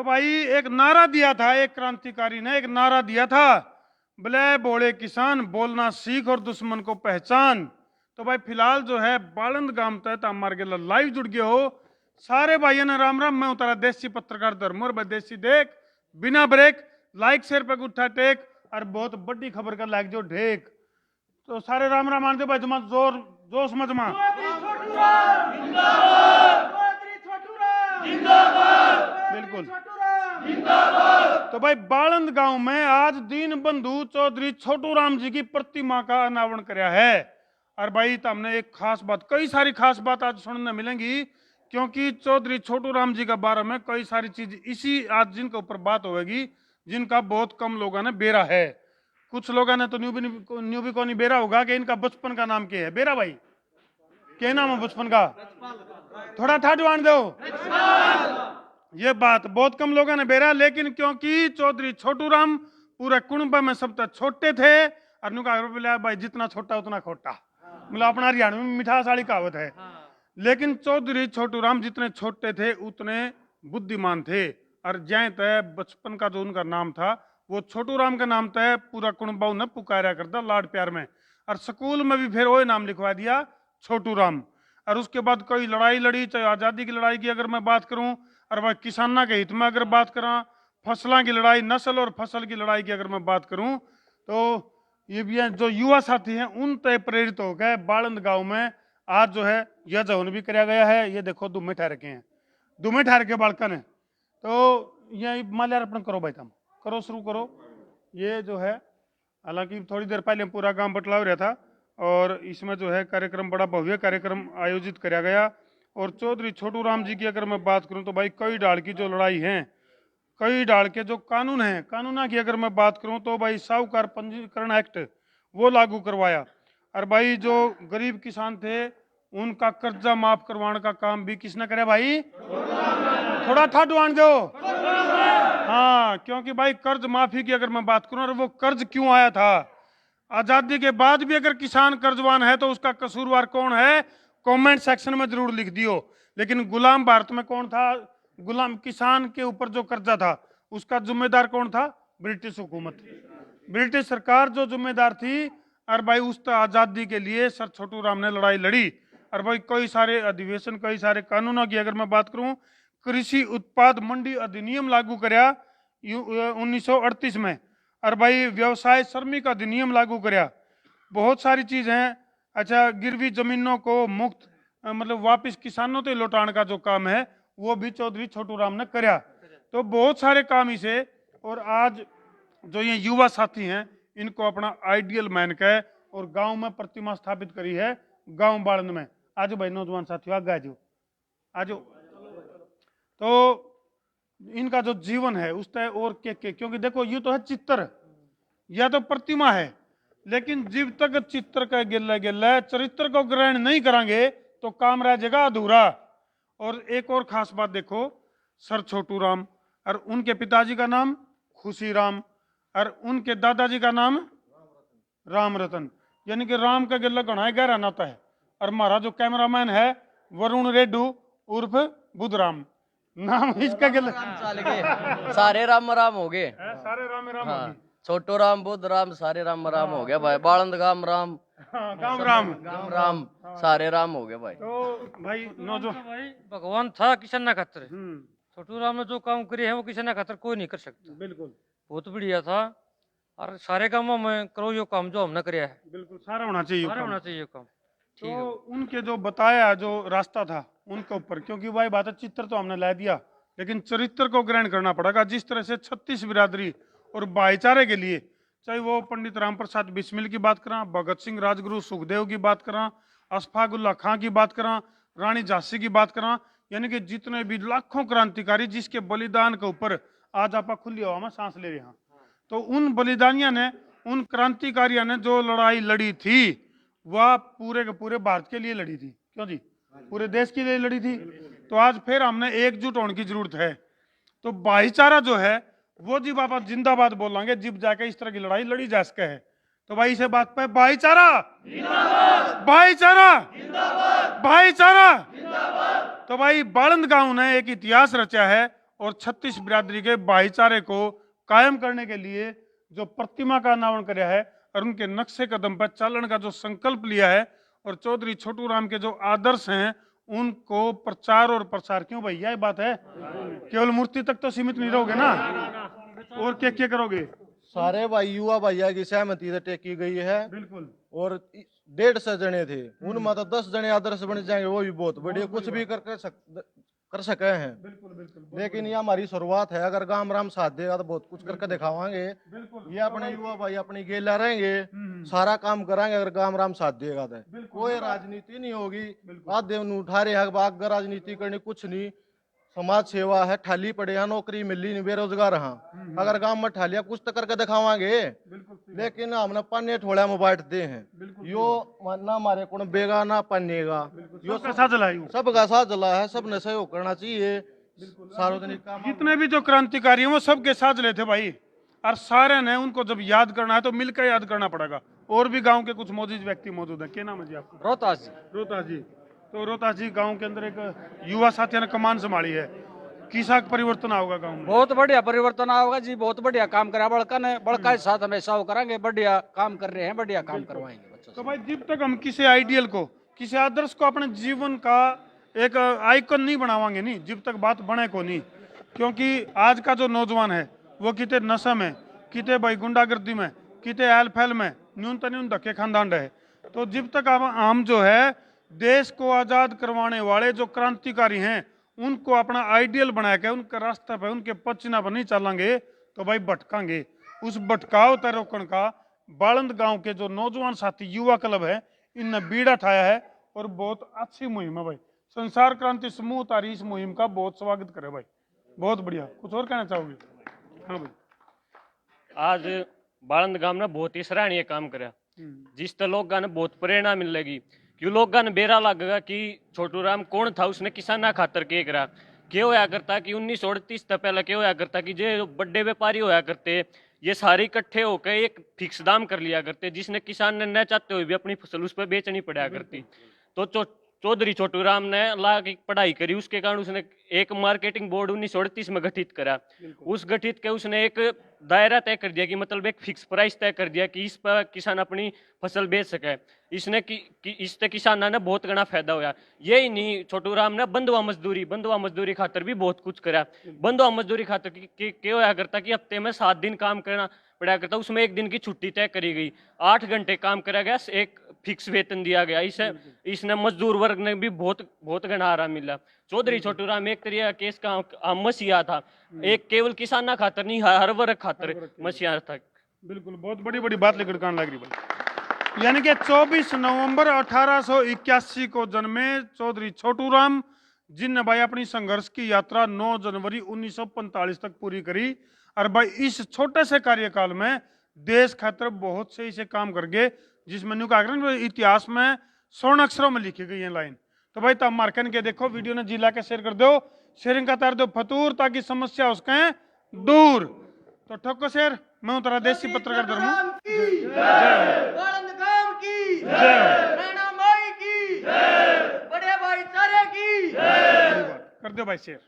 तो भाई एक नारा दिया था, एक क्रांतिकारी ने एक नारा दिया था, बोले बोले किसान बोलना सीख और दुश्मन को पहचान। तो भाई फिलहाल जो है बालंद गांव तहत हमारे के लाइव जुड़ गए हो सारे भाइयों ने। राम राम, मैं उतारा देसी पत्रकार धर्मोर देसी देख बिना ब्रेक लाइक शेयर पे उठा टेक और बहुत बड़ी खबर का लाइक जो ढेक। तो सारे राम राम मान दे भाई, जमा जोर जोश मजमा। बिल्कुल। तो भाई बालंद गांव में आज दीन बंधु चौधरी छोटू राम जी की प्रतिमा का अनावरण कराया है। और भाई तो हमने एक खास बात, कई सारी खास बात आज सुनने मिलेंगी, क्योंकि चौधरी छोटू राम जी का बारे में कई सारी चीज इसी आज जिनके ऊपर बात होगी, जिनका बहुत कम लोगों ने बेरा है। कुछ लोगों ने तो न्यू भी को नहीं बेरा होगा कि इनका बचपन का नाम क्या है। बेरा भाई क्या नाम है बचपन का? थोड़ा था ढूंढ दो। ये बात बहुत कम लोगों ने बेरा, लेकिन क्योंकि चौधरी छोटू राम पूरे कुंभ में सबसे छोटे थे और भाई जितना छोटा उतना खोटा, मतलब अपना हरियाणा में मिठास वाली कहावत है। लेकिन चौधरी छोटू राम जितने छोटे थे उतने बुद्धिमान थे। और जय तय बचपन का जो उनका नाम था वो छोटू राम का नाम तय पूरा कुंभ ने पुकारा करता लाड प्यार में। और स्कूल में भी फिर वही नाम लिखवा दिया छोटू राम। और उसके बाद कई लड़ाई लड़ी, चाहे आज़ादी की लड़ाई की अगर मैं बात करूं, और वह किसानों के हित में अगर बात करा, फसलों की लड़ाई, नस्ल और फसल की लड़ाई की अगर मैं बात करूं, तो ये भी जो युवा साथी हैं उन तय प्रेरित हो गए बालंद गांव में आज जो है यह जवन भी कराया गया है। ये देखो दुमे ठहर के हैं, दुमे ठहर के बालकन है। तो ये माल्यार्पण करो भाई, तुम करो, शुरू करो। ये जो है हालांकि थोड़ी देर पहले पूरा गांव बटला हो रहा था और इसमें जो है कार्यक्रम बड़ा भव्य कार्यक्रम आयोजित कराया गया। और चौधरी छोटू राम जी की अगर मैं बात करूं तो भाई कई डाल की जो लड़ाई है, कई डाल के जो कानून है, कानूना की अगर मैं बात करूं तो भाई साहूकार पंजीकरण एक्ट वो लागू करवाया। और भाई जो गरीब किसान थे उनका कर्जा माफ करवाने का काम भी किसने करे भाई? थोड़ा था ढूंढ दो। हाँ, क्योंकि भाई कर्ज माफी की अगर मैं बात करूं, और वो कर्ज क्यों आया था, आजादी के बाद भी अगर किसान कर्जवान है तो उसका कसूरवार कौन है, कमेंट सेक्शन में जरूर लिख दियो। लेकिन गुलाम भारत में कौन था? गुलाम किसान के ऊपर जो कर्जा था उसका जिम्मेदार कौन था? ब्रिटिश हुकूमत, ब्रिटिश सरकार जो जिम्मेदार थी। और भाई उस आजादी के लिए सर छोटू राम ने लड़ाई लड़ी। और भाई कई सारे अधिवेशन, कई सारे कानूनों की अगर मैं बात करूं, कृषि उत्पाद मंडी अधिनियम लागू कराया 1938 में। और भाई व्यवसाय श्रमिक अधिनियम लागू कराया। बहुत सारी चीज हैं। अच्छा, गिरवी जमीनों को मुक्त मतलब वापस किसानों से लौटाने का जो काम है वो भी चौधरी छोटू राम ने कराया। तो बहुत सारे काम इसे, और आज जो ये युवा साथी हैं इनको अपना आइडियल मैन कहे और गांव में प्रतिमा स्थापित करी है गांव बालंद में। आज भाई नौजवान साथियों आगे आज तो इनका जो जीवन है उस तय और के क्योंकि देखो ये तो है चित्र या तो प्रतिमा है, लेकिन जब तक चित्र का गिल्ला गिल्ला चरित्र को ग्रहण नहीं करांगे तो काम रह जाएगा अधूरा। और एक और खास बात देखो, सर छोटू राम और उनके पिताजी का नाम खुशी राम और उनके दादाजी का नाम राम रतन, यानी कि राम का गिल्ला घना गहरा नाता है। और हमारा जो कैमरामैन है वरुण रेड्डू उर्फ बुधराम, नाम इसका गिल्ला सारे राम राम हो गए, सारे राम राम हो गए। छोटू राम बुद्ध राम सारे राम राम हो गया भाई। बालंद गाम राम, गाम राम, गाम राम, सारे राम हो गए भाई। तो भाई नौजवान भाई भगवान था किसान ना खातर, छोटू राम ने जो काम करे हैं वो किसान ना खातर कोई नहीं कर सकता। बिल्कुल बहुत बढ़िया था। और सारे कामों में करो यो काम जो हमने कराया है, बिल्कुल सारा होना चाहिए, सारा होना चाहिए काम। तो उनके जो बताया जो रास्ता था उनके ऊपर, क्योंकि भाई बात है चित्र तो हमने ला दिया लेकिन चरित्र को ग्रहण करना पड़ेगा। जिस तरह से 36 बिरादरी और भाईचारे के लिए, चाहे वो पंडित राम प्रसाद बिस्मिल की बात करा, भगत सिंह राजगुरु सुखदेव की बात करा, अशफाकुल्ला खां की बात करा, रानी झांसी की बात करा, यानी कि जितने भी लाखों क्रांतिकारी जिसके बलिदान के ऊपर आज आप खुली हवा में सांस ले रहे हैं, तो उन बलिदानियों ने, उन क्रांतिकारियों ने जो लड़ाई लड़ी थी वह पूरे के पूरे भारत के लिए लड़ी थी। क्यों जी? पूरे देश के लिए लड़ी थी। तो आज फिर हमने एकजुट होने की जरूरत है। तो भाईचारा जो है वो जी बाबा जिंदाबाद बोलेंगे जब जाके इस तरह की लड़ाई लड़ी जा सके है। तो भाई इसे बात पे भाईचारा, भाईचारा, भाईचारा। तो भाई बालंद गांव ने एक इतिहास रचा है और 36 बिरादरी के भाईचारे को कायम करने के लिए जो प्रतिमा का अनावरण किया है और उनके नक्शे कदम पर चलने का जो संकल्प लिया है और चौधरी छोटू राम के जो आदर्श हैं उनको प्रचार और प्रसार, क्यों भाई यही बात है, केवल मूर्ति तक तो सीमित नहीं रहोगे ना, और क्या करोगे? सारे भाई युवा भैया की सहमति से टेकी गई है। बिल्कुल। और 150 जने थे, उनमें तो 10 जने आदर्श बन जाएंगे, वो भी बहुत बढ़िया, कुछ भी कर सके हैं। बिल्कुल। लेकिन ये हमारी शुरुआत है, अगर गांव राम साथ देगा तो बहुत कुछ करके दिखावांगे। ये अपने युवा भाई अपनी गेला रहेंगे, सारा काम कराएंगे अगर गांव राम साथ देगा तो। कोई राजनीति नहीं होगी, आधे उठा रहे हैं भाग राजनीति करनी, कुछ नहीं, समाज सेवा है, ठाली पड़े हैं, नौकरी मिली नहीं, बेरोजगार हाँ, अगर गांव में ठालिया कुछ तो करके दिखावांगे। लेकिन हमने पन्ने ठोड़ा में बांटते हैं, यो ना हमारे को बेगा ना पन्नेगा, यो सबका साथ जला है, सबने सहयोग करना चाहिए। सार्वजनिक काम जितने भी जो क्रांतिकारी हैं वो सबके साथ लेते भाई, और सारे ने उनको जब याद करना है तो मिलकर याद करना पड़ेगा। और भी गांव के कुछ मौजूद व्यक्ति मौजूद हैं, क्या नाम है जी आपका? रोहतास जी। रोहतास जी। तो रोहतास जी गांव के अंदर एक युवा साथी ने कमान संभाली है, किसा परिवर्तन होगा गांव में? बहुत बढ़िया परिवर्तन आएगा जी, बहुत बढ़िया काम करा बड़का ने, बड़का के साथ हम ऐसा करेंगे, बढ़िया काम कर रहे हैं, बढ़िया काम करवाएंगे बच्चों से। तो भाई जब तक हम किसी आइडियल को, किसी आदर्श को अपने जीवन का एक आइकन नहीं बनावांगे नहीं, जब तक बात बने को नहीं, क्योंकि आज का जो नौजवान है वो किते नशे में, किते भाई गुंडागर्दी में, किते एल फैल में न्यूनतम धक्के खानदान रहे। तो जब तक हम जो है देश को आजाद करवाने वाले जो क्रांतिकारी हैं उनको अपना आइडियल बना के उनके रास्ते पे, उनके पचना पर नहीं चलेंगे तो भाई भटकांगे। उस भटकाव तय रोकने का बालंद गांव के जो नौजवान साथी युवा क्लब है इनने बीड़ा उठाया है और बहुत अच्छी मुहिम है भाई। संसार क्रांति समूह तारी इस मुहिम का बहुत स्वागत करे भाई, बहुत बढ़िया। कुछ और कहना चाहोगे? हाँ भाई। आज बालंद गांव ने बहुत ही सराहनीय काम करा, जिस तरह लोग ने बहुत प्रेरणा मिलेगी, क्यों लोग ने बेरा लगेगा कि छोटू राम कौन था, उसने किसाना खातर के करा, क्या होया करता कि 1938 तक पहले क्या होया करता कि जो बड़े व्यापारी होया करते ये सारे इकट्ठे होकर एक फिक्स दाम कर लिया करते, जिसने किसान ने न चाहते हुए भी अपनी फसल उस पर बेचनी पड़ा करती। तो चौधरी छोटू राम ने ला की पढ़ाई करी, उसके कारण उसने एक मार्केटिंग बोर्ड 1938 में गठित करा। उस गठित के उसने एक दायरा तय कर दिया कि मतलब एक फिक्स प्राइस तय कर दिया कि इस पर किसान अपनी फसल बेच सके। इसने इससे किसाना ने बहुत घना फायदा होया। यही नहीं, छोटू राम ने बंधुआ मजदूरी खातर भी बहुत कुछ करा। बंधुआ मजदूरी खातर क्या होया करता कि हफ्ते में 7 दिन काम करना पड़ा करता, उसमें 1 दिन की छुट्टी तय करी गई, 8 घंटे काम करा गया, एक फिक्स वेतन दिया गया। इसने मजदूर वर्ग ने भी बहुत घना आराम मिला। चौधरी छोटू राम एक तरीका केस का मसीहा था, एक केवल किसाना खातर नहीं, हर वर्ग खातर मसीहा था। बिल्कुल, बहुत बड़ी बात लेकर कान लग रही भाई। यानी कि 24 नवंबर 1881 को जन्मे चौधरी छोटू राम, जिनने भाई अपनी संघर्ष की यात्रा 9 जनवरी 1945 तक पूरी करी। और भाई इस छोटे से कार्यकाल में देश खातर बहुत से इसे काम कर गए, जिसमें न्यू का इतिहास में स्वर्ण अक्षरों में लिखी गई है लाइन। तो भाई तब मार्कन के देखो वीडियो ने जिला के शेयर कर दो, शेयरिंग का तार दो फतूर, ताकि समस्या उसके दूर। तो ठोको शेयर, मैं उतरा देसी पत्रकार धर्म कर दो भाई शेयर।